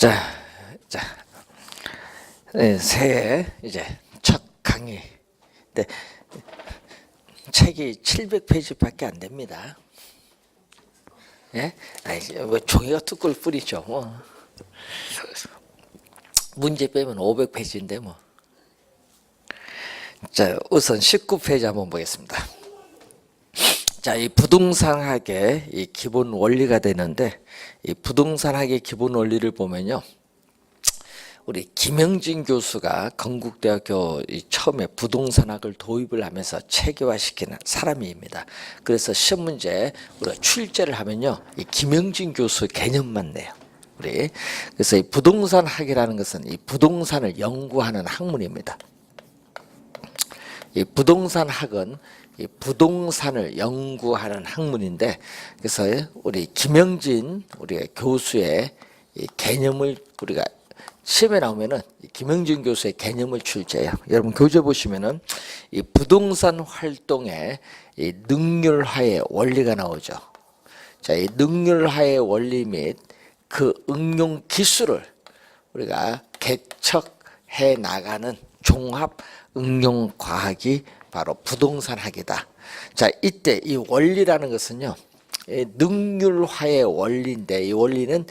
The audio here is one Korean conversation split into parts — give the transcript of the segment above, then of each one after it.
자, 새해 이제 첫 강의. 근데 책이 700페이지밖에 안 됩니다. 예? 뭐 종이가 뚜꿀 뿐이죠. 뭐. 문제 빼면 500페이지인데 뭐. 자, 우선 19페이지 한번 보겠습니다. 자, 이 부동산학의 이 기본 원리가 되는데, 이 부동산학의 기본 원리를 보면요, 우리 김영진 교수가 건국대학교 처음에 부동산학을 도입을 하면서 체계화시키는 사람입니다. 그래서 시험 문제 우리가 출제를 하면요, 이 김영진 교수 개념만 내요. 그래서 이 부동산학이라는 것은 이 부동산을 연구하는 학문입니다. 이 부동산학은 이 부동산을 연구하는 학문인데, 그래서 우리 김영진 우리가 교수의 이 개념을 우리가 시험에 나오면은 김영진 교수의 개념을 출제해요. 여러분 교재 보시면은 이 부동산 활동의 이 능률화의 원리가 나오죠. 자, 이 능률화의 원리 및 그 응용 기술을 우리가 개척해 나가는 종합 응용 과학이 바로 부동산학이다. 자, 이때 이 원리라는 것은요, 능률화의 원리인데, 이 원리는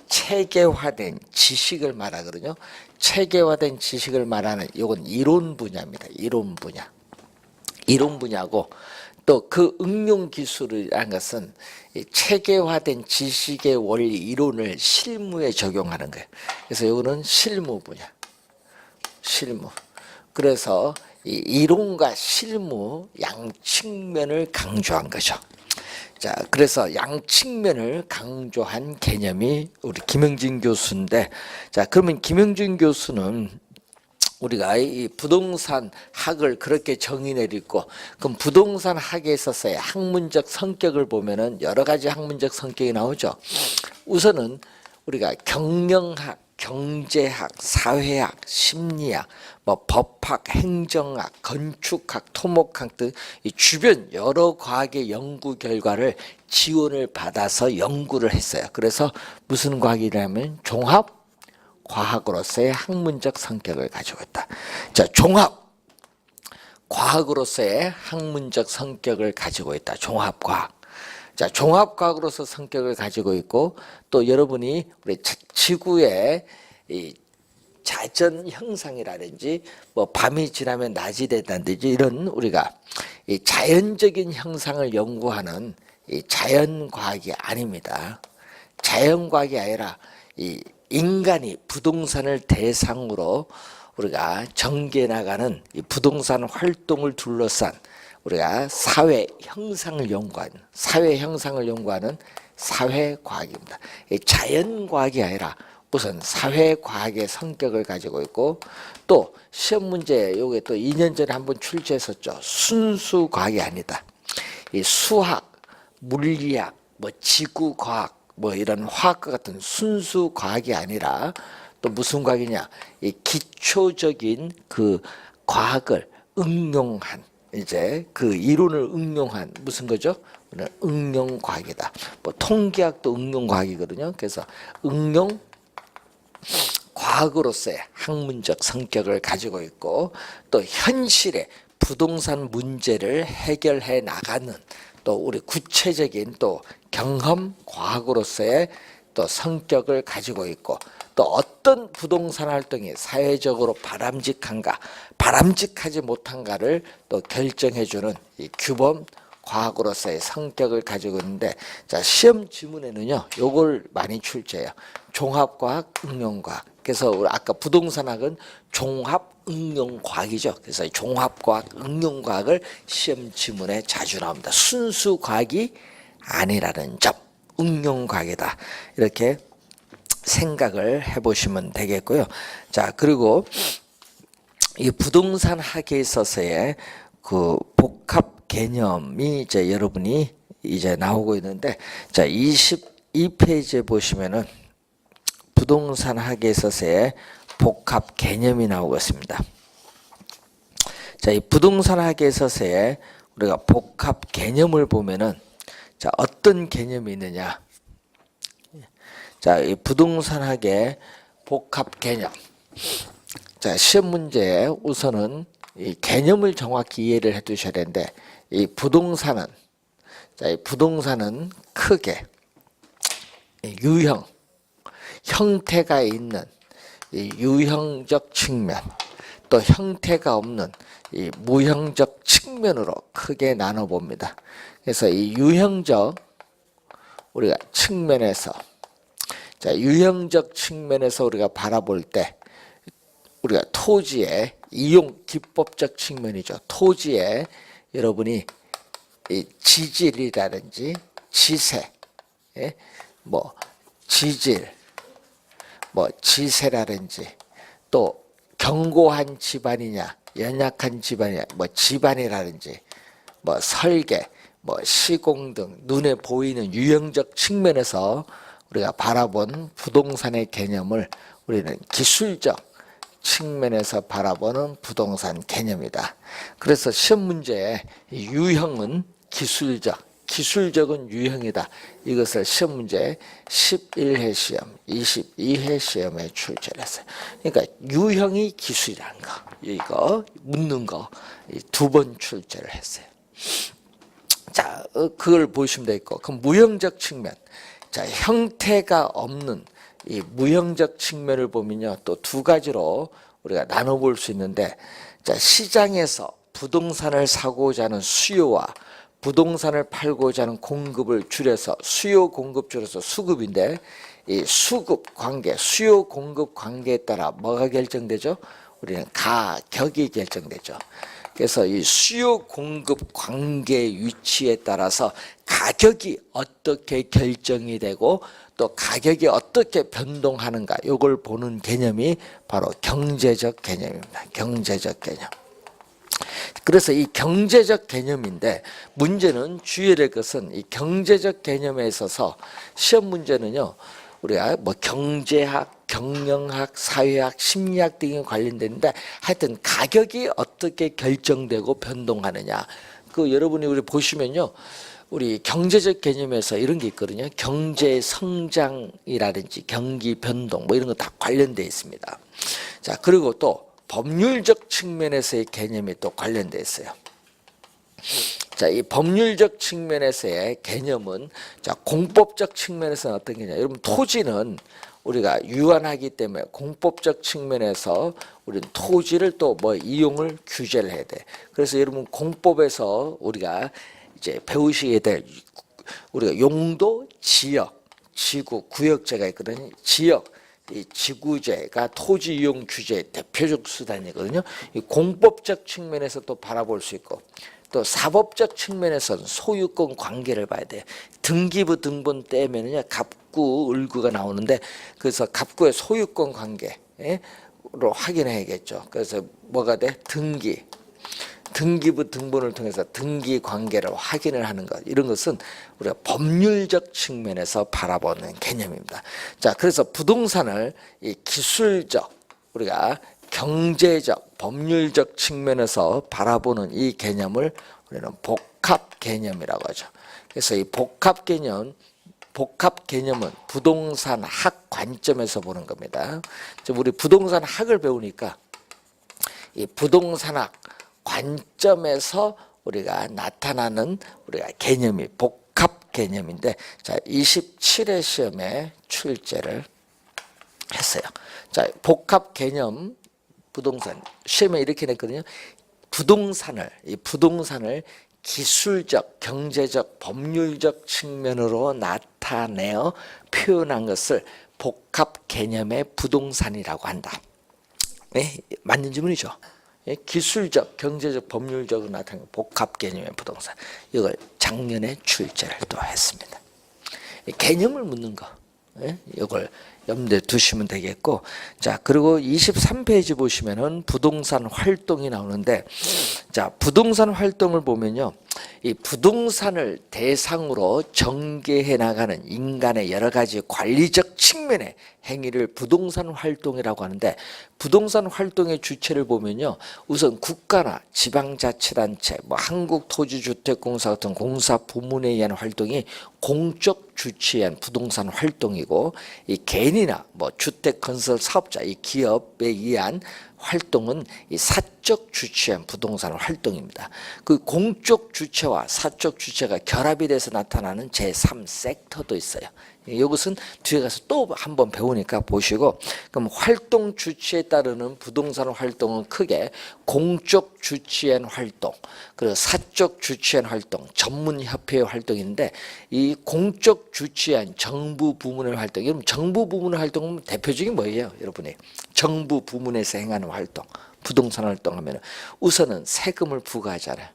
체계화된 지식을 말하거든요. 체계화된 지식을 말하는 이건 이론 분야입니다. 이론 분야고, 또 그 응용 기술이라는 것은 체계화된 지식의 원리 이론을 실무에 적용하는 거예요. 그래서 이거는 실무 분야. 그래서 이 이론과 실무 양측면을 강조한 거죠. 자, 그래서 양측면을 강조한 개념이 우리 김영진 교수인데, 자, 그러면 김영진 교수는 우리가 이 부동산 학을 그렇게 정의 내리고, 그럼 부동산 학에 있어서의 학문적 성격을 보면은 여러 가지 학문적 성격이 나오죠. 우선은 우리가 경영학, 경제학, 사회학, 심리학, 뭐 법학, 행정학, 건축학, 토목학 등 이 주변 여러 과학의 연구 결과를 지원을 받아서 연구를 했어요. 그래서 무슨 과학이냐면 종합 과학으로서의 학문적 성격을 가지고 있다. 자, 종합 과학으로서의 학문적 성격을 가지고 있다. 종합 과학. 자, 종합과학으로서 성격을 가지고 있고, 또 여러분이 우리 지구의 이 자전 형상이라든지 뭐 밤이 지나면 낮이 된다든지 이런 우리가 이 자연적인 형상을 연구하는 이 자연과학이 아닙니다. 자연과학이 아니라 이 인간이 부동산을 대상으로 우리가 전개해 나가는 이 부동산 활동을 둘러싼 우리가 사회 형상을 연구하는 사회과학입니다. 자연과학이 아니라 우선 사회과학의 성격을 가지고 있고, 또 시험 문제 요게 또 2년 전에 한번 출제했었죠. 순수과학이 아니다. 이 수학, 물리학, 뭐 지구과학, 뭐 이런 화학과 같은 순수과학이 아니라 또 무슨 과학이냐? 이 기초적인 그 과학을 응용한, 이제 그 이론을 응용한 무슨 거죠? 응용 과학이다. 뭐 통계학도 응용 과학이거든요. 그래서 응용 과학으로서의 학문적 성격을 가지고 있고, 또 현실의 부동산 문제를 해결해 나가는 또 우리 구체적인 또 경험 과학으로서의 또 성격을 가지고 있고, 또 어떤 부동산 활동이 사회적으로 바람직한가, 바람직하지 못한가를 또 결정해주는 이 규범 과학으로서의 성격을 가지고 있는데, 자, 시험 지문에는요, 요걸 많이 출제해요. 종합과학, 응용과학. 그래서 우리 아까 부동산학은 종합응용과학이죠. 그래서 종합과학, 응용과학을 시험 지문에 자주 나옵니다. 순수과학이 아니라는 점, 응용과학이다. 이렇게 생각을 해보시면 되겠고요. 자, 그리고 이 부동산학에 있어서의 그 복합 개념이 이제 여러분이 이제 나오고 있는데, 자, 22페이지에 보시면은 부동산학에 있어서의 복합 개념이 나오고 있습니다. 자, 이 부동산학에 있어서의 우리가 복합 개념을 보면은, 자, 어떤 개념이 있느냐? 자, 이 부동산학의 복합 개념. 자, 시험 문제에 우선은 이 개념을 정확히 이해를 해 두셔야 되는데, 이 부동산은, 자, 이 부동산은 크게 유형, 형태가 있는 이 유형적 측면, 또 형태가 없는 이 무형적 측면으로 크게 나눠 봅니다. 그래서 이 유형적 우리가 측면에서, 자, 유형적 측면에서 우리가 바라볼 때 우리가 토지의 이용 기법적 측면이죠. 토지에 여러분이 이 지질이라든지 지세, 예? 뭐 지질, 뭐 지세라든지 또 견고한 집안이냐, 연약한 집안이냐, 뭐 집안이라든지 뭐 설계, 뭐 시공 등 눈에 보이는 유형적 측면에서 우리가 바라본 부동산의 개념을 우리는 기술적 측면에서 바라보는 부동산 개념이다. 그래서 시험 문제에 유형은 기술적은 유형이다. 이것을 시험 문제 11회 시험, 22회 시험에 출제를 했어요. 그러니까 유형이 기술이라는 거, 이거 묻는 거 두 번 출제를 했어요. 자, 그걸 보시면 되겠고, 그럼 무형적 측면. 자, 형태가 없는 이 무형적 측면을 보면요, 또 두 가지로 우리가 나눠볼 수 있는데, 자, 시장에서 부동산을 사고자 하는 수요와 부동산을 팔고자 하는 공급을 줄여서 수요 공급 줄여서 수급인데, 이 수급 관계, 수요 공급 관계에 따라 뭐가 결정되죠? 우리는 가격이 결정되죠. 그래서 이 수요 공급 관계 위치에 따라서 가격이 어떻게 결정이 되고 또 가격이 어떻게 변동하는가, 이걸 보는 개념이 바로 경제적 개념입니다. 경제적 개념. 그래서 이 경제적 개념인데, 문제는 주의해야 될 것은 이 경제적 개념에 있어서 시험 문제는요, 우리가 뭐 경제학, 경영학, 사회학, 심리학 등이 관련되는데, 하여튼 가격이 어떻게 결정되고 변동하느냐, 그 여러분이 우리 보시면요, 우리 경제적 개념에서 이런 게 있거든요. 경제 성장이라든지 경기 변동 뭐 이런 거 다 관련되어 있습니다. 자, 그리고 또 법률적 측면에서의 개념이 또 관련되어 있어요. 자, 이 법률적 측면에서의 개념은, 자, 공법적 측면에서는 어떤 개념이냐. 여러분, 토지는 우리가 유한하기 때문에 공법적 측면에서 우리는 토지를 또 뭐 이용을 규제를 해야 돼. 그래서 여러분, 공법에서 우리가 이제 배우시게 될 우리가 용도, 지역, 지구, 구역제가 있거든요. 지역, 이 지구제가 토지 이용 규제의 대표적 수단이거든요. 이 공법적 측면에서 또 바라볼 수 있고, 또 사법적 측면에서는 소유권 관계를 봐야 돼. 등기부 등본 떼면은요, 갑구, 을구가 나오는데, 그래서 갑구의 소유권 관계로 확인해야겠죠. 그래서 뭐가 돼? 등기부 등본을 통해서 등기 관계를 확인을 하는 것, 이런 것은 우리가 법률적 측면에서 바라보는 개념입니다. 자, 그래서 부동산을 이 기술적, 우리가 경제적, 법률적 측면에서 바라보는 이 개념을 우리는 복합 개념이라고 하죠. 그래서 이 복합 개념은 부동산 학 관점에서 보는 겁니다. 우리 부동산 학을 배우니까 이 부동산학 관점에서 우리가 나타나는 우리가 개념이 복합 개념인데, 자, 27회 시험에 출제를 했어요. 자, 복합 개념 부동산 시험에 이렇게 냈거든요. 이 부동산을 기술적, 경제적, 법률적 측면으로 나타내어 표현한 것을 복합 개념의 부동산이라고 한다. 네, 맞는 질문이죠. 기술적, 경제적, 법률적으로 나타나는 복합 개념의 부동산, 이걸 작년에 출제를 또 했습니다. 개념을 묻는 거, 이걸 염두에 두시면 되겠고, 자, 그리고 23페이지 보시면은 부동산 활동이 나오는데, 자, 부동산 활동을 보면요. 이 부동산을 대상으로 전개해 나가는 인간의 여러 가지 관리적 측면의 행위를 부동산 활동이라고 하는데, 부동산 활동의 주체를 보면요. 우선 국가나 지방자치단체, 한국토지주택공사 같은 공사 부문에 의한 활동이 공적 주체에 의한 부동산 활동이고, 이 개인이나 주택 건설 사업자, 이 기업에 의한 활동은 이 사적 주체한 부동산 활동입니다. 그 공적 주체와 사적 주체가 결합이 돼서 나타나는 제3섹터도 있어요. 이것은 뒤에 가서 또 한번 배우니까 보시고, 그럼 활동 주체에 따르는 부동산 활동은 크게 공적 주체한 활동, 그리고 사적 주체한 활동, 전문협회의 활동인데, 이 공적 주체한 정부 부문의 활동, 그럼 정부 부문의 활동은 대표적인 뭐예요, 여러분이? 정부 부문에서 행하는 활동, 부동산 활동하면 우선은 세금을 부과하잖아요.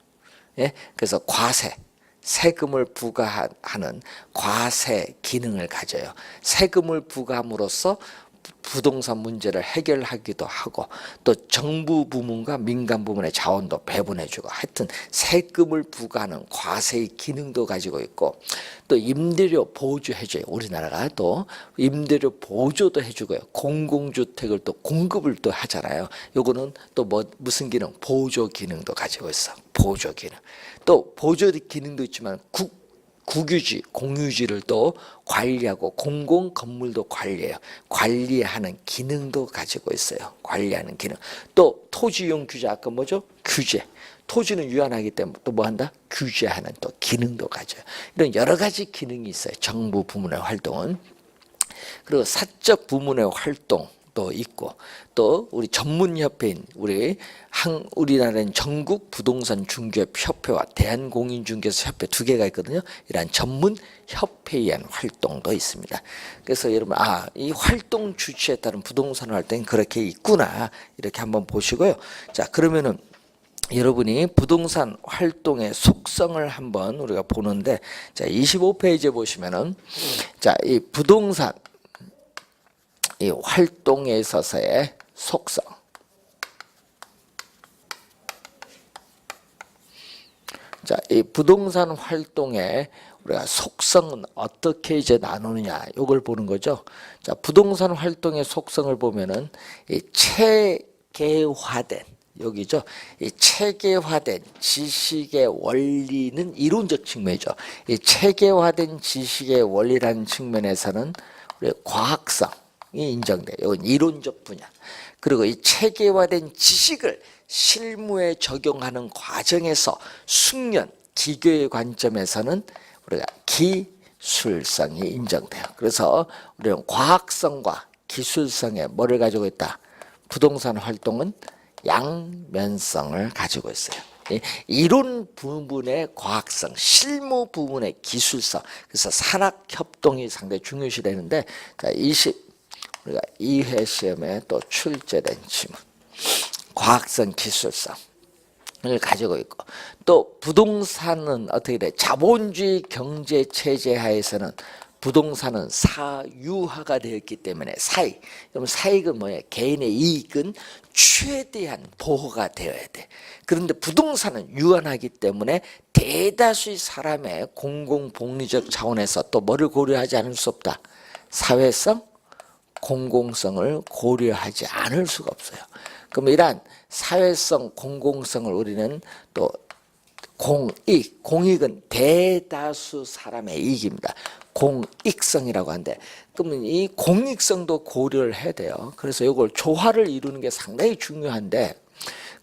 예? 그래서 과세, 세금을 부과하는 과세 기능을 가져요. 세금을 부과함으로써 부동산 문제를 해결하기도 하고, 또 정부 부문과 민간 부문의 자원도 배분해주고, 하여튼 세금을 부과하는 과세의 기능도 가지고 있고, 또 임대료 보조해줘요. 우리나라가 또 임대료 보조도 해주고요. 공공주택을 또 공급을 또 하잖아요. 요거는 또 무슨 기능? 보조 기능도 가지고 있어. 보조 기능. 또 보조 기능도 있지만 국유지, 공유지를 또 관리하고 공공 건물도 관리해요. 관리하는 기능도 가지고 있어요. 관리하는 기능. 또 토지용 규제, 아까 뭐죠? 규제. 토지는 유한하기 때문에 또 뭐한다? 규제하는 또 기능도 가져요. 이런 여러 가지 기능이 있어요. 정부 부문의 활동은. 그리고 사적 부문의 활동도 있고, 또 우리 전문협회인 우리나라는 전국 부동산 중개업 협회와 대한공인중개사 협회 두 개가 있거든요. 이러한 전문 협회에 의한 활동도 있습니다. 그래서 여러분, 이 활동 주체에 따른 부동산 활동이 그렇게 있구나, 이렇게 한번 보시고요. 자, 그러면은 여러분이 부동산 활동의 속성을 한번 우리가 보는데, 자, 25페이지에 보시면은, 자, 이 부동산 이 활동에 있어서의 속성. 자, 이 부동산 활동의 우리가 속성은 어떻게 이제 나누느냐, 이걸 보는 거죠. 자, 부동산 활동의 속성을 보면은 이 체계화된, 여기죠. 이 체계화된 지식의 원리는 이론적 측면이죠. 이 체계화된 지식의 원리라는 측면에서는 우리 과학성이 인정돼요. 이건 이론적 분야. 그리고 이 체계화된 지식을 실무에 적용하는 과정에서 숙련, 기교의 관점에서는 우리가 기술성이 인정돼요. 그래서 우리는 과학성과 기술성에 뭐를 가지고 있다? 부동산 활동은 양면성을 가지고 있어요. 이론 부분의 과학성, 실무 부분의 기술성. 그래서 산학협동이 상당히 중요시 되는데, 자, 우리가 2회 시험에 또 출제된 지문. 과학성, 기술성을 가지고 있고, 또 부동산은 어떻게 돼? 자본주의 경제 체제 하에서는 부동산은 사유화가 되었기 때문에 사익. 그럼 사익은 뭐예요? 개인의 이익은 최대한 보호가 되어야 돼. 그런데 부동산은 유한하기 때문에 대다수의 사람의 공공복리적 차원에서 또 뭐를 고려하지 않을 수 없다? 사회성, 공공성을 고려하지 않을 수가 없어요. 그럼 이러한 사회성, 공공성을 우리는 또 공익은 대다수 사람의 이익입니다. 공익성이라고 하는데, 그러면 이 공익성도 고려를 해야 돼요. 그래서 이걸 조화를 이루는 게 상당히 중요한데,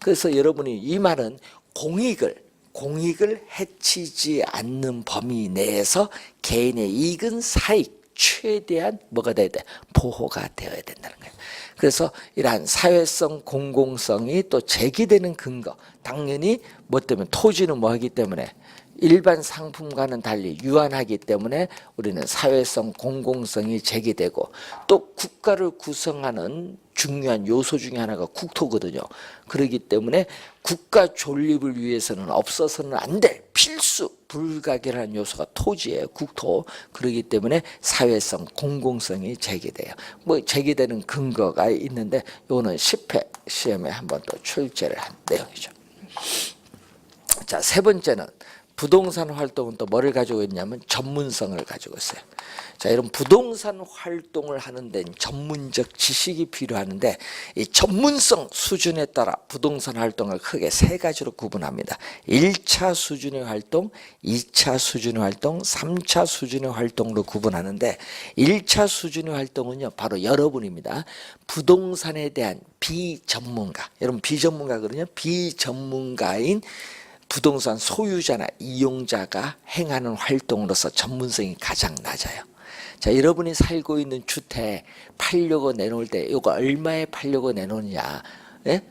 그래서 여러분이 이 말은 공익을 해치지 않는 범위 내에서 개인의 이익은 사익, 최대한 뭐가 돼야 돼? 보호가 되어야 된다는 거예요. 그래서 이러한 사회성, 공공성이 또 제기되는 근거, 당연히 뭐 때문에? 토지는 뭐 하기 때문에? 일반 상품과는 달리 유한하기 때문에 우리는 사회성, 공공성이 제기되고, 또 국가를 구성하는 중요한 요소 중에 하나가 국토거든요. 그렇기 때문에 국가 존립을 위해서는 없어서는 안 될 필수 불가결한 요소가 토지예요. 국토. 그렇기 때문에 사회성, 공공성이 제기돼요. 뭐 제기되는 근거가 있는데, 이거는 10회 시험에 한번 또 출제를 한 내용이죠. 자, 세 번째는 부동산 활동은 또 뭐를 가지고 있냐면 전문성을 가지고 있어요. 자, 이런 부동산 활동을 하는 데는 전문적 지식이 필요하는데 이 전문성 수준에 따라 부동산 활동을 크게 세 가지로 구분합니다. 1차 수준의 활동, 2차 수준의 활동, 3차 수준의 활동으로 구분하는데 1차 수준의 활동은요, 바로 여러분입니다. 부동산에 대한 비전문가, 여러분 비전문가거든요. 비전문가인 부동산 소유자나 이용자가 행하는 활동으로서 전문성이 가장 낮아요. 자, 여러분이 살고 있는 주택 팔려고 내놓을 때 이거 얼마에 팔려고 내놓느냐, 예?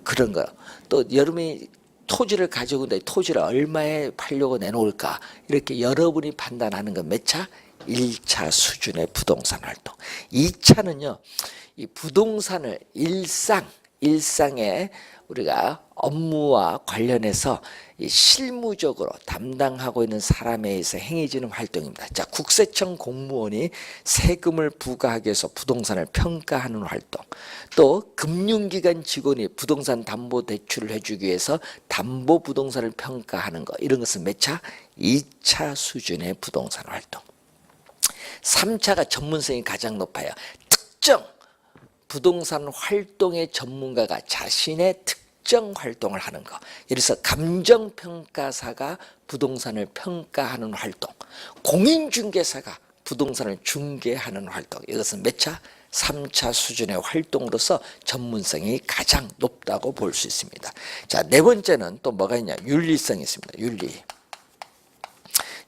그런 거. 또 여러분이 토지를 가지고 있는데 토지를 얼마에 팔려고 내놓을까, 이렇게 여러분이 판단하는 건 몇 차? 1차 수준의 부동산 활동. 2차는요, 이 부동산을 일상에 우리가 업무와 관련해서 실무적으로 담당하고 있는 사람에 의해서 행해지는 활동입니다. 자, 국세청 공무원이 세금을 부과하기 위해서 부동산을 평가하는 활동, 또 금융기관 직원이 부동산 담보 대출을 해주기 위해서 담보 부동산을 평가하는 거, 이런 것은 몇 차? 2차 수준의 부동산 활동. 3차가 전문성이 가장 높아요. 특정 부동산 활동의 전문가가 자신의 특정 활동을 하는 거. 예를 들어서 감정평가사가 부동산을 평가하는 활동, 공인중개사가 부동산을 중개하는 활동, 이것은 몇 차? 3차 수준의 활동으로서 전문성이 가장 높다고 볼 수 있습니다. 자, 네 번째는 또 뭐가 있냐? 윤리성이 있습니다. 윤리.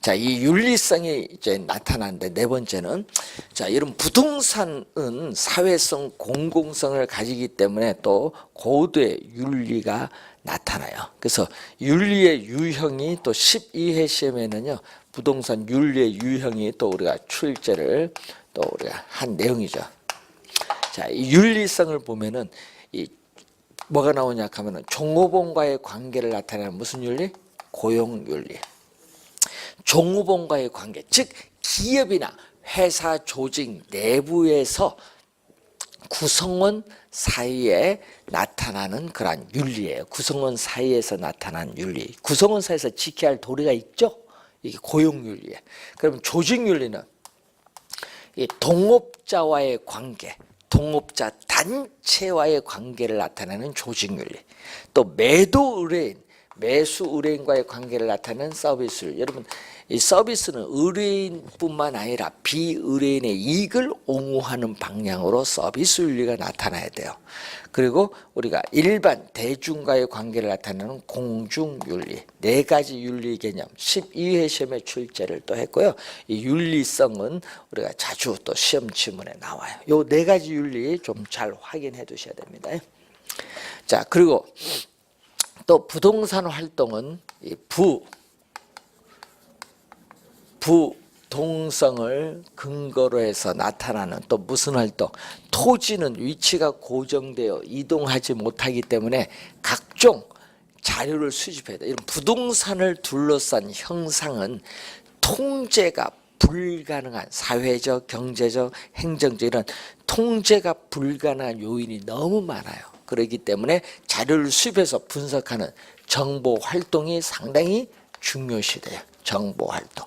자, 이 윤리성이 이제 나타나는데, 네 번째는, 자, 이런 부동산은 사회성, 공공성을 가지기 때문에 또 고도의 윤리가 나타나요. 그래서 윤리의 유형이 또 12회 시험에는요, 부동산 윤리의 유형이 또 우리가 출제를 또 우리가 한 내용이죠. 자, 이 윤리성을 보면은 이 뭐가 나오냐 하면은 종업원과의 관계를 나타내는 무슨 윤리? 고용 윤리. 종업원과의 관계, 즉 기업이나 회사 조직 내부에서 구성원 사이에 나타나는 그러한 윤리예요. 구성원 사이에서 나타나는 윤리. 구성원 사이에서 지켜야 할 도리가 있죠. 이게 고용윤리예요. 그럼 조직윤리는 이 동업자와의 관계, 동업자 단체와의 관계를 나타내는 조직윤리. 또 매도 의뢰인, 매수 의뢰인과의 관계를 나타내는 서비스윤리. 여러분, 이 서비스는 의뢰인뿐만 아니라 비의뢰인의 이익을 옹호하는 방향으로 서비스윤리가 나타나야 돼요. 그리고 우리가 일반 대중과의 관계를 나타내는 공중윤리. 네 가지 윤리 개념 12회 시험에 출제를 또 했고요. 이 윤리성은 우리가 자주 또 시험 지문에 나와요. 요 네 가지 윤리 좀 잘 확인해 두셔야 됩니다. 자, 그리고 또 부동산 활동은 이 부동성을 근거로 해서 나타나는 또 무슨 활동? 토지는 위치가 고정되어 이동하지 못하기 때문에 각종 자료를 수집해야 돼. 이런 부동산을 둘러싼 형상은 통제가 불가능한, 사회적, 경제적, 행정적 이런 통제가 불가능한 요인이 너무 많아요. 그렇기 때문에 자료를 수집해서 분석하는 정보 활동이 상당히 중요시돼요. 정보 활동.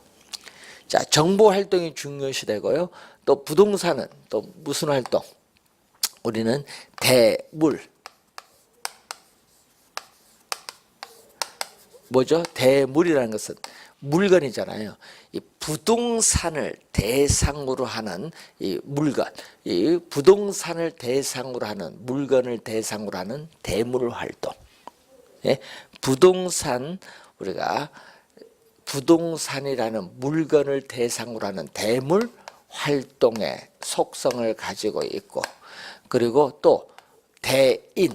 자, 정보 활동이 중요시되고요. 또 부동산은 또 무슨 활동? 우리는 대물. 뭐죠? 대물이라는 것은 물건이잖아요. 이 부동산을 대상으로 하는 이 물건, 이 부동산을 대상으로 하는 물건을 대상으로 하는 대물 활동. 예? 부동산, 우리가 부동산이라는 물건을 대상으로 하는 대물 활동의 속성을 가지고 있고, 그리고 또 대인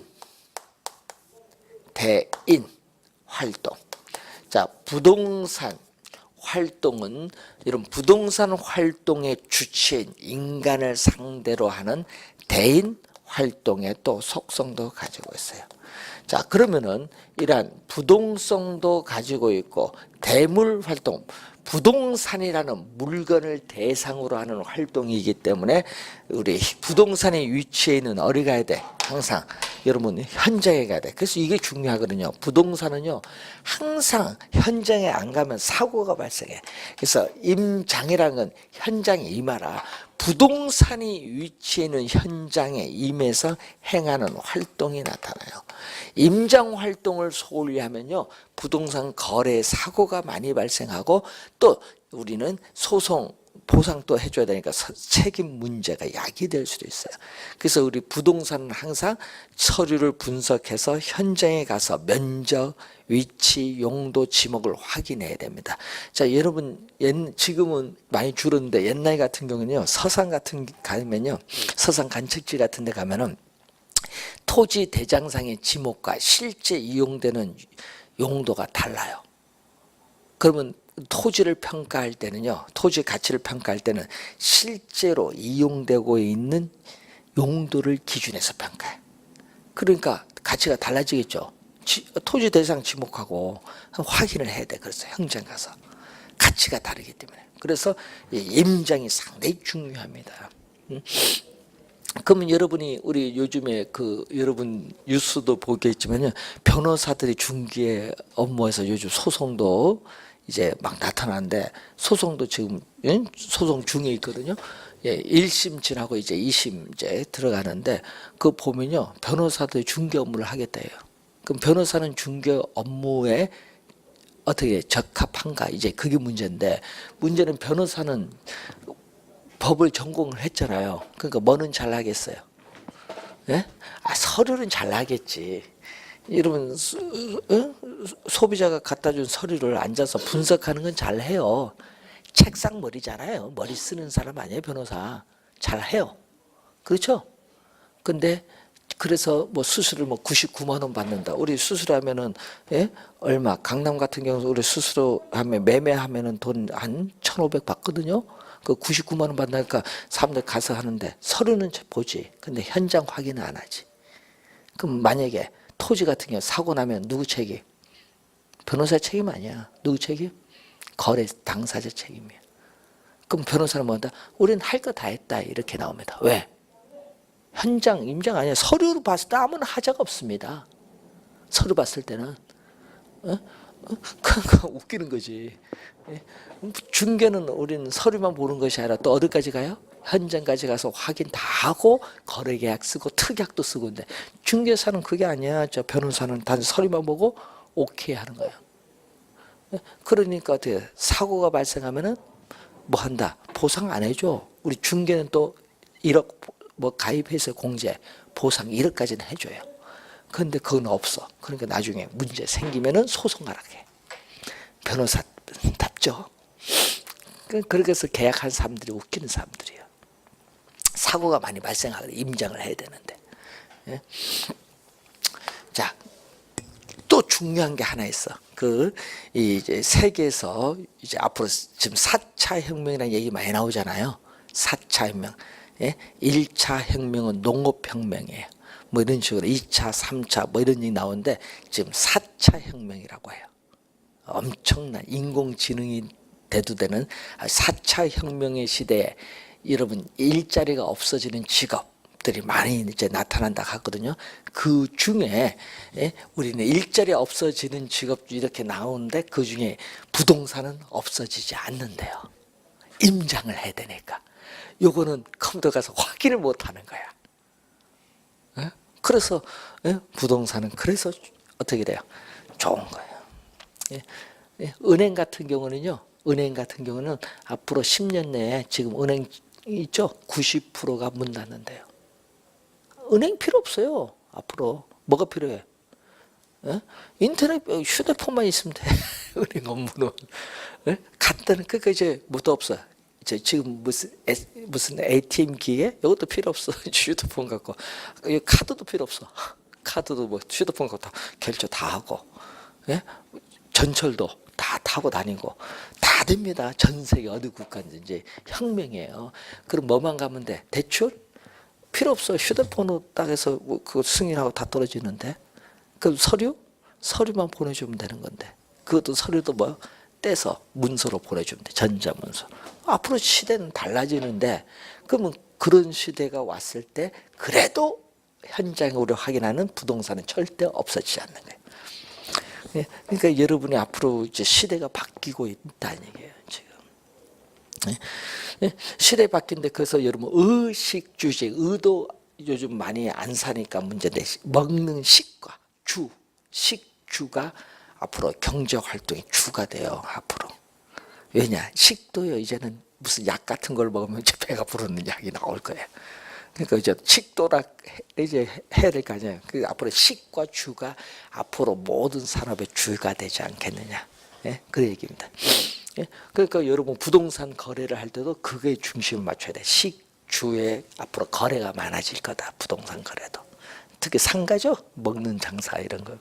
활동. 자, 부동산 활동은 이런 부동산 활동의 주체인 인간을 상대로 하는 대인 활동의 또 속성도 가지고 있어요. 자, 그러면은 이러한 부동성도 가지고 있고 대물 활동, 부동산이라는 물건을 대상으로 하는 활동이기 때문에 우리 부동산의 위치에 있는 어디 가야 돼? 항상 여러분 현장에 가야 돼. 그래서 이게 중요하거든요. 부동산은요 항상 현장에 안 가면 사고가 발생해. 그래서 임장이라는 건 현장에 임하라. 부동산이 위치해 있는 현장에 임해서 행하는 활동이 나타나요. 임장 활동을 소홀히 하면요 부동산 거래 사고가 많이 발생하고 또 우리는 소송 보상도 해줘야 되니까 책임 문제가 야기될 수도 있어요. 그래서 우리 부동산은 항상 서류를 분석해서 현장에 가서 면적, 위치, 용도, 지목을 확인해야 됩니다. 자, 여러분 지금은 많이 줄었는데 옛날 같은 경우는요 서산 같은 가면요 서산 관측지 같은 데 가면은 토지 대장상의 지목과 실제 이용되는 용도가 달라요. 그러면 토지를 평가할 때는요 토지 가치를 평가할 때는 실제로 이용되고 있는 용도를 기준해서 평가해요. 그러니까 가치가 달라지겠죠. 토지 대상 지목하고 확인을 해야 돼. 그래서 현장 가서 가치가 다르기 때문에. 그래서 임장이 상당히 중요합니다. 그러면 여러분이 우리 요즘에 여러분 뉴스도 보겠지만요 변호사들이 중개 업무에서 요즘 소송도 이제 막 나타나는데 소송도 지금 소송 중에 있거든요. 1심 지나고 이제 2심 이제 들어가는데 그 보면요 변호사들이 중개 업무를 하겠다예요. 그럼 변호사는 중개 업무에 어떻게 적합한가 이제 그게 문제인데 문제는 변호사는 법을 전공을 했잖아요. 그러니까 뭐는 잘하겠어요? 예? 서류는 잘하겠지. 여러분 소비자가 갖다 준 서류를 앉아서 분석하는 건 잘해요. 책상 머리잖아요. 머리 쓰는 사람 아니에요 변호사. 잘해요. 그렇죠? 근데 그래서 뭐 수수료 뭐 99만 원 받는다. 우리 수수료하면은 얼마? 강남 같은 경우 우리 수수료하면 매매하면은 돈 한 1,500 받거든요. 그 99만 원 받으니까 사람들 가서 하는데 서류는 보지. 근데 현장 확인은 안 하지. 그럼 만약에 토지 같은 경우 사고 나면 누구 책임? 변호사 책임 아니야. 누구 책임? 거래 당사자 책임이야. 그럼 변호사는 뭐한다? 우리는 할 거 다 했다 이렇게 나옵니다. 왜? 현장 임장 아니야. 서류로 봤을 때 아무나 하자가 없습니다. 서류 봤을 때는 그러니까 웃기는 거지. 중개는 우리는 서류만 보는 것이 아니라 또 어디까지 가요? 현장까지 가서 확인 다 하고 거래계약 쓰고 특약도 쓰고 있는데 중개사는 그게 아니야. 저 변호사는 단 서류만 보고 오케이 하는 거예요. 그러니까 어떻게 사고가 발생하면은 뭐 한다? 보상 안 해줘. 우리 중개는 또 1억 뭐 가입해서 공제 보상 1억까지는 해줘요. 그런데 그건 없어. 그러니까 나중에 문제 생기면은 소송하라고 해. 변호사답죠. 그래서 계약한 사람들이 웃기는 사람들이에요. 사고가 많이 발생하거든. 임장을 해야 되는데. 예? 자, 또 중요한 게 하나 있어. 이제 세계에서 이제 앞으로 지금 4차 혁명이라는 얘기 많이 나오잖아요. 4차 혁명. 예? 1차 혁명은 농업혁명이에요. 뭐 이런 식으로 2차, 3차 뭐 이런 얘기 나오는데 지금 4차 혁명이라고 해요. 엄청난 인공지능이 대두되는 4차 혁명의 시대에 여러분 일자리가 없어지는 직업들이 많이 이제 나타난다 하거든요. 그 중에 우리는 일자리 없어지는 직업 이렇게 나오는데 그 중에 부동산은 없어지지 않는데요. 임장을 해야 되니까. 요거는 컴퓨터 가서 확인을 못 하는 거야. 그래서 부동산은 그래서 어떻게 돼요? 좋은 거예요. 은행 같은 경우는요. 은행 같은 경우는 앞으로 10년 내에 지금 은행 있죠? 90%가 문 닫는데요. 은행 필요 없어요. 앞으로 뭐가 필요해? 인터넷 휴대폰만 있으면 돼. 은행 업무는 간단한 그러니까 이제 뭐도 없어. 지금 무슨 ATM 기계 이것도 필요 없어. 휴대폰 갖고 카드도 필요 없어. 카드도 뭐 휴대폰 갖고 다 결제 다 하고 전철도 다 타고 다니고 다 됩니다. 전 세계 어느 국가인지 이제 혁명이에요. 그럼 뭐만 가면 돼? 대출? 필요 없어. 휴대폰으로 딱 해서 그 승인하고 다 떨어지는데 그럼 서류만 보내주면 되는 건데, 그것도 서류도 뭐 떼서 문서로 보내주면 돼. 전자문서. 앞으로 시대는 달라지는데, 그러면 그런 시대가 왔을 때 그래도 현장으로 확인하는 부동산은 절대 없어지지 않는 거예요. 그러니까 여러분이 앞으로 이제 시대가 바뀌고 있다는 얘기예요, 지금. 시대 바뀐데, 그래서 여러분 의식주식, 의도 요즘 많이 안 사니까 문제인데, 먹는 식과 식주가 앞으로 경제활동의 주가 돼요, 앞으로. 왜냐? 식도요, 이제는 무슨 약 같은 걸 먹으면 이제 배가 부르는 약이 나올 거예요. 그러니까 이제 식도락 이제 해야 될 거 아니에요. 그 앞으로 식과 주가 앞으로 모든 산업의 주가 되지 않겠느냐. 예? 그 얘기입니다. 예? 그러니까 여러분 부동산 거래를 할 때도 그게 중심을 맞춰야 돼. 식주에 앞으로 거래가 많아질 거다. 부동산 거래도. 특히 상가죠. 먹는 장사 이런 거.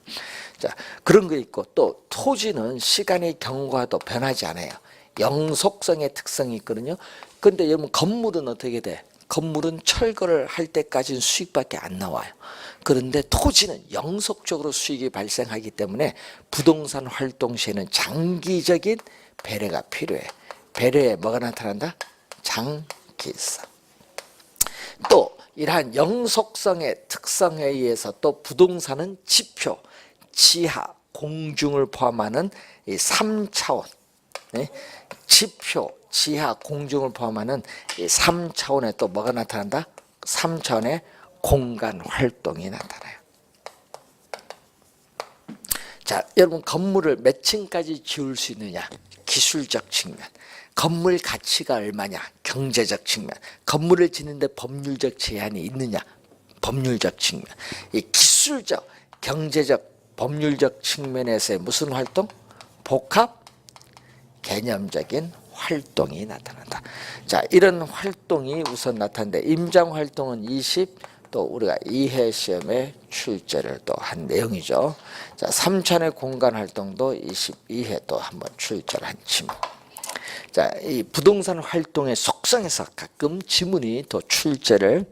자, 그런 거 있고, 또 토지는 시간이 경과도 변하지 않아요. 영속성의 특성이 있거든요. 그런데 여러분 건물은 어떻게 돼? 건물은 철거를 할 때까지는 수익밖에 안 나와요. 그런데 토지는 영속적으로 수익이 발생하기 때문에 부동산 활동 시에는 장기적인 배려가 필요해. 배려에 뭐가 나타난다? 장기성. 또 이러한 영속성의 특성에 의해서 또 부동산은 지표, 지하, 공중을 포함하는 이 3차원, 지표, 지하, 공중을 포함하는 이 3차원에 또 뭐가 나타난다? 3차원의 공간 활동이 나타나요. 자, 여러분 건물을 몇 층까지 지을 수 있느냐? 기술적 측면. 건물 가치가 얼마냐? 경제적 측면. 건물을 짓는데 법률적 제한이 있느냐? 법률적 측면. 이 기술적, 경제적, 법률적 측면에서의 무슨 활동? 복합 개념적인 활동이 나타난다. 자, 이런 활동이 우선 나타나는데, 임장 활동은 또 우리가 2회 시험에 출제를 또 한 내용이죠. 자, 3차원의 공간 활동도 22회 또 한번 출제를 한 지문. 자, 이 부동산 활동의 속성에서 가끔 지문이 또 출제를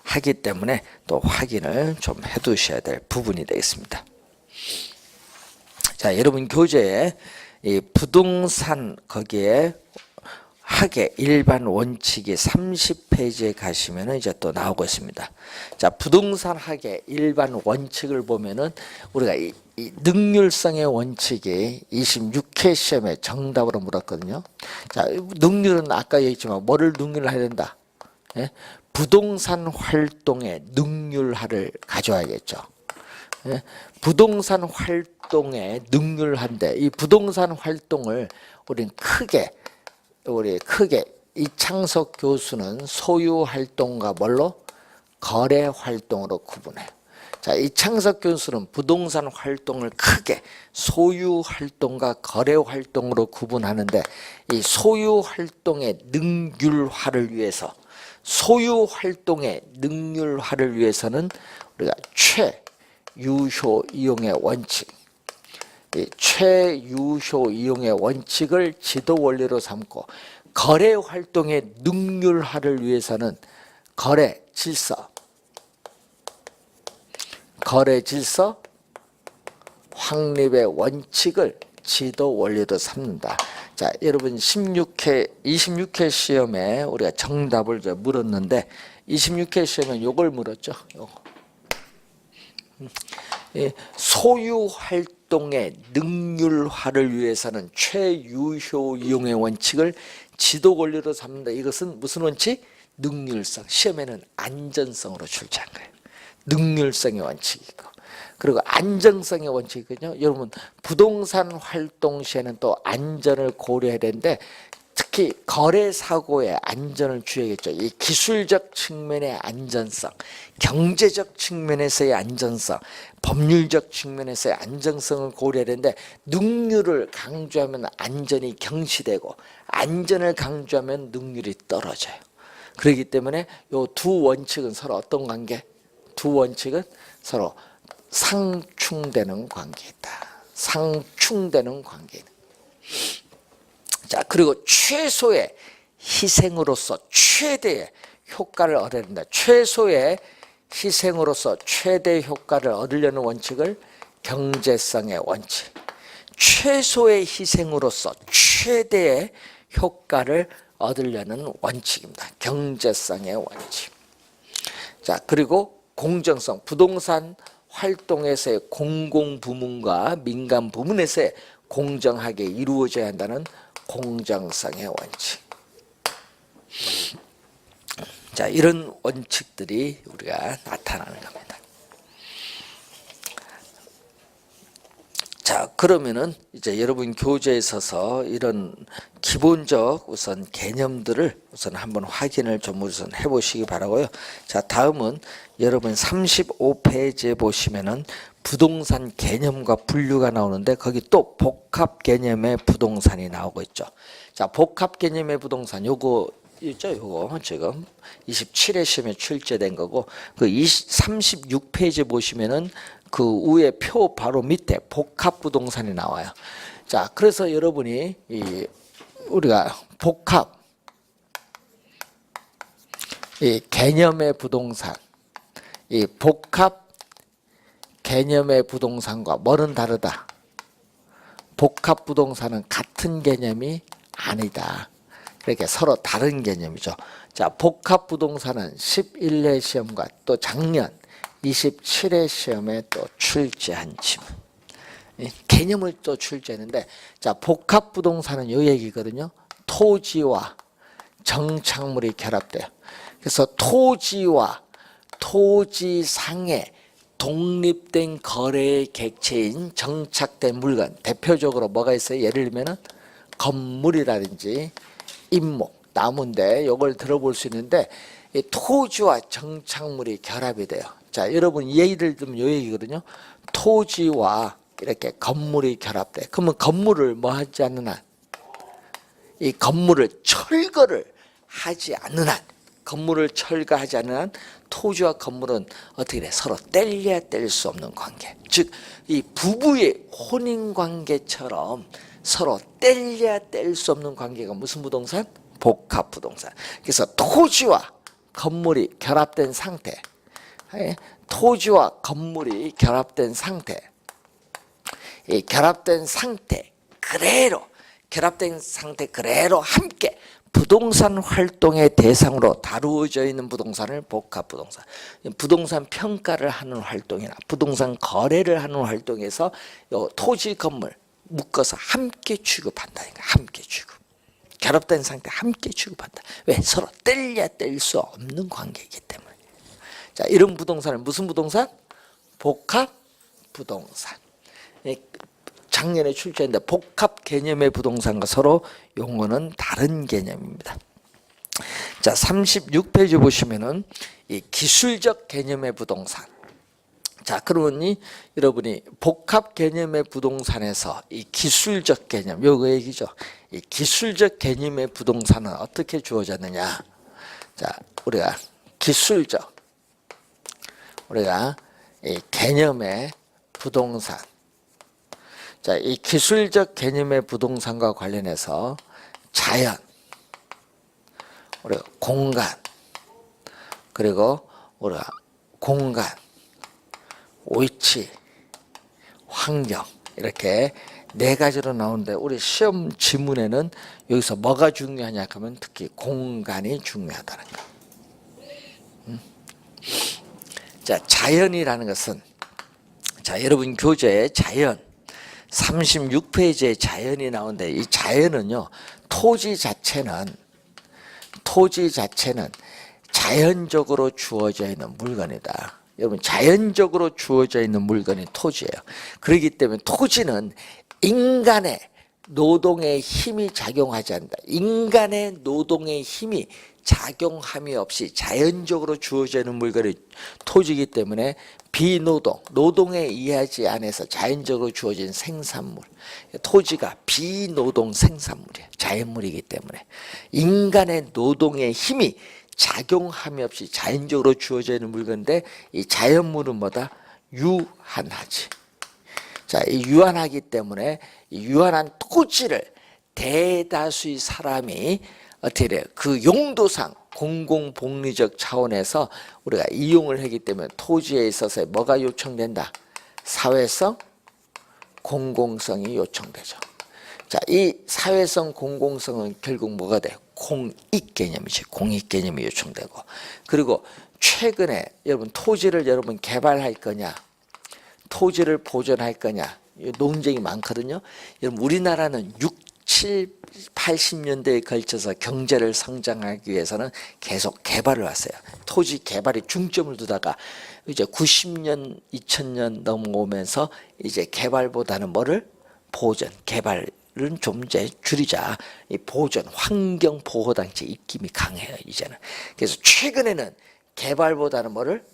하기 때문에 또 확인을 좀 해두셔야 될 부분이 되겠습니다. 자, 여러분 교재에 이 부동산 거기에 학의 일반 원칙이 30페이지에 가시면은 이제 또 나오고 있습니다. 자, 부동산 학의 일반 원칙을 보면은 우리가 이 능률성의 원칙이 26회 시험에 정답으로 물었거든요. 자, 능률은 아까 얘기했지만 뭐를 능률해야 된다? 예? 부동산 활동의 능률하를 가져와야겠죠. 예? 부동산 활동의 능률한데, 이 부동산 활동을 우리는 크게 이창석 교수는 소유 활동과 뭘로? 거래 활동으로 구분해요. 자, 이창석 교수는 부동산 활동을 크게 소유 활동과 거래 활동으로 구분하는데, 이 소유 활동의 능률화를 위해서, 소유 활동의 능률화를 위해서는 우리가 최유효 이용의 원칙, 이 최유효 이용의 원칙을 지도 원리로 삼고, 거래 활동의 능률화를 위해서는 거래 질서 확립의 원칙을 지도 원리로 삼는다. 자, 여러분 26회 시험에 우리가 정답을 물었는데, 26회 시험에 요걸 물었죠. 요거. 소유 활동의 능률화를 위해서는 최유효 이용의 원칙을 지도 원리로 삼는다. 이것은 무슨 원칙? 능률성. 시험에는 안전성으로 출제한 거예요. 능률성의 원칙이고, 그리고 안정성의 원칙이거든요. 여러분 부동산 활동 시에는 또 안전을 고려해야 되는데, 특히 거래 사고의 안전을 주의하겠죠. 이 기술적 측면의 안전성, 경제적 측면에서의 안전성, 법률적 측면에서의 안정성을 고려해야 되는데, 능률을 강조하면 안전이 경시되고, 안전을 강조하면 능률이 떨어져요. 그렇기 때문에 이 두 원칙은 서로 어떤 관계? 두 원칙은 서로 상충되는 관계이다. 상충되는 관계이다. 자, 그리고 최소의 희생으로서 최대의 효과를 얻어야 된다. 최소의 희생으로서 최대 효과를 얻으려는 원칙을 경제성의 원칙, 최소의 희생으로서 최대의 효과를 얻으려는 원칙입니다. 경제성의 원칙. 자, 그리고 공정성, 부동산 활동에서의 공공부문과 민간부문에서의 공정하게 이루어져야 한다는 공정성의 원칙. 자, 이런 원칙들이 우리가 나타나는 겁니다. 자, 그러면은 이제 여러분 교재에 있어서 이런 기본적 우선 개념들을 우선 한번 확인을 좀 우선 해보시기 바라고요. 자, 다음은 여러분 35페이지에 보시면은 부동산 개념과 분류가 나오는데 거기 또 복합 개념의 부동산이 나오고 있죠. 자, 복합 개념의 부동산 요거 있죠. 요거 지금 27회 시험에 출제된 거고 그 36페이지 보시면은 그 위에 표 바로 밑에 복합 부동산이 나와요. 자, 그래서 여러분이 우리가 복합 개념의 부동산, 이 복합 개념의 부동산과 뭐는 다르다. 복합 부동산은 같은 개념이 아니다. 이렇게 서로 다른 개념이죠. 자, 복합 부동산은 11회 시험과 또 작년 27회 시험에 또 출제한 지문. 개념을 또 출제했는데, 자, 복합 부동산은 요 얘기거든요. 토지와 정착물이 결합돼요. 그래서 토지와 토지상의 독립된 거래의 객체인 정착된 물건, 대표적으로 뭐가 있어요? 예를 들면은 건물이라든지 임목, 나무인데 이걸 들어볼 수 있는데 이 토지와 정착물이 결합이 돼요. 자, 여러분 이 얘기를 들으면 이 얘기거든요. 토지와 이렇게 건물이 결합돼. 그러면 건물을 뭐 하지 않는 한, 이 건물을 철거를 하지 않는 한, 건물을 철거하지 않는 한 토지와 건물은 어떻게 돼? 서로 뗄래야 뗄 수 없는 관계. 즉, 이 부부의 혼인 관계처럼 서로 뗄래야 뗄 수 없는 관계가 무슨 부동산? 복합 부동산. 그래서 토지와 건물이 결합된 상태, 토지와 건물이 결합된 상태, 이 결합된 상태 그대로, 결합된 상태 그대로 함께 부동산 활동의 대상으로 다루어져 있는 부동산을 복합 부동산. 부동산 평가를 하는 활동이나 부동산 거래를 하는 활동에서 요 토지 건물 묶어서 함께 취급한다니까. 함께 취급. 결합된 상태 함께 취급한다. 왜? 서로 뗄래야 뗄 수 없는 관계이기 때문에. 자, 이런 부동산은 무슨 부동산? 복합 부동산. 작년에 출제했는데 복합 개념의 부동산과 서로 용어는 다른 개념입니다. 자, 36페이지 보시면은 이 기술적 개념의 부동산. 자, 그러니 여러분이 복합 개념의 부동산에서 이 기술적 개념, 요거 얘기죠. 이 기술적 개념의 부동산은 어떻게 주어졌느냐? 자, 우리가 기술적, 우리가 이 개념의 부동산. 자, 이 기술적 개념의 부동산과 관련해서 자연, 우리가 공간, 그리고 우리가 공간, 위치, 환경, 이렇게 네 가지로 나오는데 우리 시험 지문에는 여기서 뭐가 중요하냐 하면 특히 공간이 중요하다는 거. 자, 자연이라는 것은, 자, 여러분 교재에 자연 36페이지에 자연이 나오는데 이 자연은요, 토지 자체는 자연적으로 주어져 있는 물건이다. 여러분, 자연적으로 주어져 있는 물건이 토지예요. 그렇기 때문에 토지는 인간의 노동의 힘이 작용하지 않는다. 인간의 노동의 힘이 작용함이 없이 자연적으로 주어져 있는 물건이 토지이기 때문에 비노동, 노동에 의하지 않아서 자연적으로 주어진 생산물. 토지가 비노동 생산물이에요. 자연물이기 때문에. 인간의 노동의 힘이 작용함이 없이 자연적으로 주어져 있는 물건인데 이 자연물은 뭐다? 유한하지. 자, 이 유한하기 때문에 이 유한한 토지를 대다수의 사람이 어떻게 돼요? 그 용도상 공공복리적 차원에서 우리가 이용을 하기 때문에 토지에 있어서 뭐가 요청된다? 사회성, 공공성이 요청되죠. 자, 이 사회성, 공공성은 결국 뭐가 돼요? 공익 개념이지. 공익 개념이 요청되고. 그리고 최근에 여러분 토지를 여러분 개발할 거냐, 토지를 보존할 거냐, 논쟁이 많거든요. 여러분 우리나라는 6, 7, 80년대에 걸쳐서 경제를 성장하기 위해서는 계속 개발을 왔어요. 토지 개발에 중점을 두다가 이제 90년, 2000년 넘어오면서 이제 개발보다는 뭐를? 보존, 개발은 좀 이제 줄이자. 이 보존, 환경 보호 단체 입김이 강해요, 이제는. 그래서 최근에는 개발보다는 뭐를?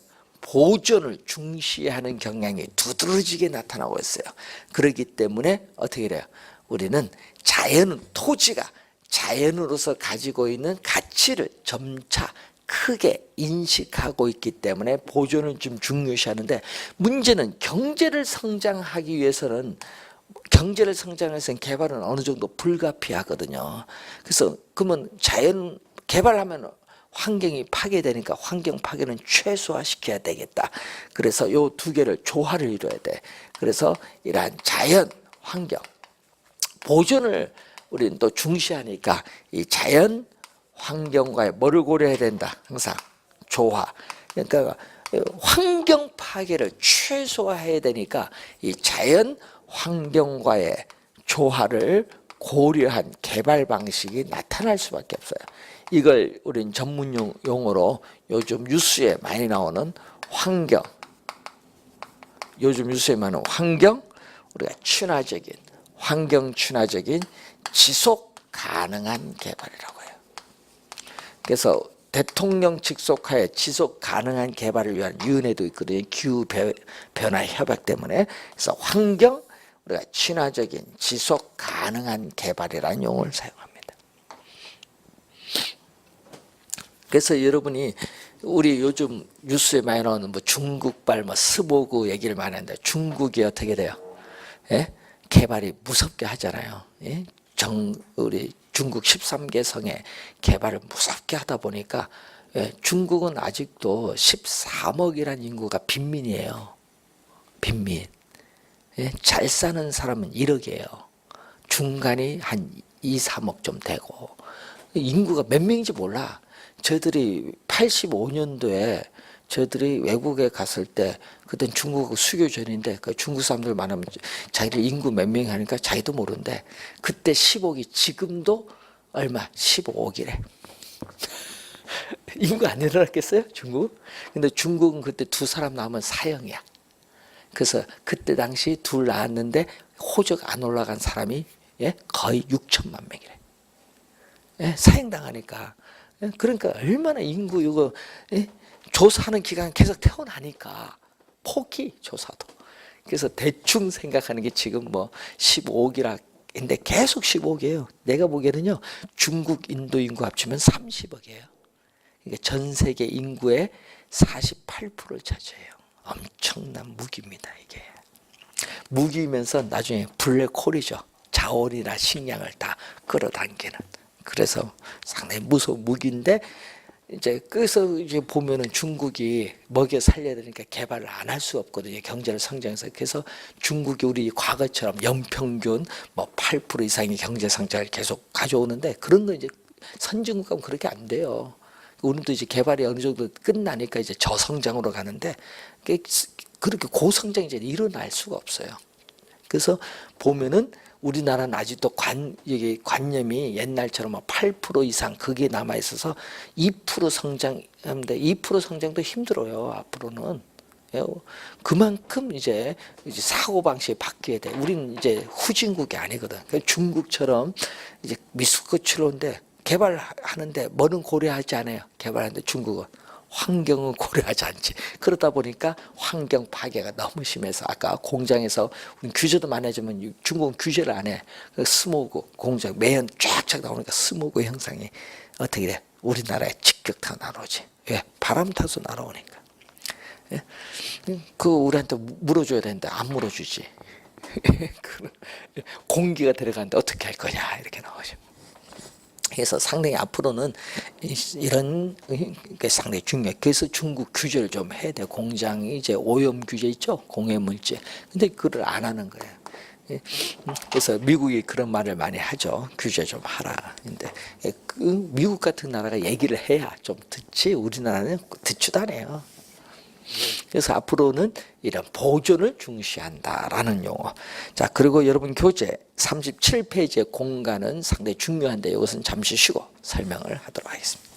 보존을 중시하는 경향이 두드러지게 나타나고 있어요. 그렇기 때문에 어떻게 돼요? 우리는 자연, 토지가 자연으로서 가지고 있는 가치를 점차 크게 인식하고 있기 때문에 보존을 좀 중요시하는데, 문제는 경제를 성장하기 위해서는, 경제를 성장해서는 개발은 어느 정도 불가피하거든요. 그래서 그러면 자연 개발하면 환경이 파괴되니까 환경 파괴는 최소화시켜야 되겠다. 그래서 요 두 개를 조화를 이뤄야 돼. 그래서 이러한 자연, 환경, 보존을 우리는 또 중시하니까 이 자연, 환경과의 뭐를 고려해야 된다? 항상 조화. 그러니까 환경 파괴를 최소화해야 되니까 이 자연, 환경과의 조화를 고려한 개발 방식이 나타날 수밖에 없어요. 이걸 우리는 전문 용어로 요즘 뉴스에 많이 나오는 환경, 요즘 뉴스에 많은 환경, 우리가 친화적인, 환경 친화적인 지속 가능한 개발이라고 해요. 그래서 대통령 직속하에 지속 가능한 개발을 위한 위원회도 있거든요. 기후 변화 협약 때문에. 그래서 환경, 우리가 친화적인 지속 가능한 개발이라는 용어를 사용합니다. 그래서 여러분이 우리 요즘 뉴스에 많이 나오는 뭐 중국발 뭐 스모그 얘기를 많이 하는데, 중국이 어떻게 돼요? 예? 개발이 무섭게 하잖아요. 예? 우리 중국 13개 성의 개발을 무섭게 하다 보니까, 예? 중국은 아직도 13억이라는 인구가 빈민이에요. 빈민. 예? 잘 사는 사람은 1억이에요. 중간이 한 2, 3억 좀 되고, 인구가 몇 명인지 몰라. 저희들이 85년도에 저희들이 외국에 갔을 때, 그땐 중국 수교 전인데, 그 중국 사람들 만나면 자기들 인구 몇 명 하니까 자기도 모르는데, 그때 10억이 지금도 얼마? 15억이래. 인구 안 일어났겠어요? 중국? 근데 중국은 그때 두 사람 낳으면 사형이야. 그래서 그때 당시 둘 낳았는데 호적 안 올라간 사람이, 예? 거의 6천만 명이래. 예? 사형당하니까. 예? 그러니까 얼마나 인구 이거, 예? 조사하는 기간 계속 태어나니까 포기 조사도. 그래서 대충 생각하는 게 지금 뭐 15억이라 인데 계속 15억이에요. 내가 보기에는요, 중국, 인도 인구 합치면 30억이에요. 그러니까 전 세계 인구의 48%를 차지해요. 엄청난 무기입니다, 이게. 무기면서 나중에 블랙홀이죠. 자원이나 식량을 다 끌어당기는. 그래서 상당히 무서운 무기인데, 이제 그래서 이제 보면은 중국이 먹여 살려야 되니까 개발을 안 할 수 없거든요. 경제를 성장해서. 그래서 중국이 우리 과거처럼 연평균 뭐 8% 이상의 경제 성장을 계속 가져오는데, 그런 거 이제 선진국 가면 그렇게 안 돼요. 우리도 이제 개발이 어느 정도 끝나니까 이제 저성장으로 가는데, 그렇게 고성장이 이제 일어날 수가 없어요. 그래서 보면은 우리나라는 아직도 이게 관념이 옛날처럼 8% 이상 그게 남아 있어서 2% 성장하는데, 2% 성장도 힘들어요, 앞으로는. 그만큼 이제 사고 방식이 바뀌어야 돼. 우리는 이제 후진국이 아니거든. 중국처럼 이제 미스코치로인데 개발하는데 뭐는 고려하지 않아요. 개발하는데 중국은 환경은 고려하지 않지. 그러다 보니까 환경 파괴가 너무 심해서, 아까 공장에서 규제도 많아지면 중국은 규제를 안 해. 스모그 공장 매연 쫙쫙 나오니까 스모그 현상이 어떻게 돼? 우리나라에 직격탄 날아오지. 왜? 바람 타서 날아오니까. 예? 그거 우리한테 물어줘야 되는데 안 물어주지. 공기가 들어가는데 어떻게 할 거냐 이렇게 나오죠. 그래서 상당히 앞으로는 이런 게 상당히 중요해. 그래서 중국 규제를 좀 해야 돼. 공장이 이제 오염 규제 있죠, 공해물질. 근데 그걸 안 하는 거예요. 그래서 미국이 그런 말을 많이 하죠. 규제 좀 하라. 근데 그 미국 같은 나라가 얘기를 해야 좀 듣지. 우리나라는 듣지도 않아요. 그래서 앞으로는 이런 보존을 중시한다라는 용어. 자, 그리고 여러분 교재 37페이지의 공간은 상당히 중요한데 이것은 잠시 쉬고 설명을 하도록 하겠습니다.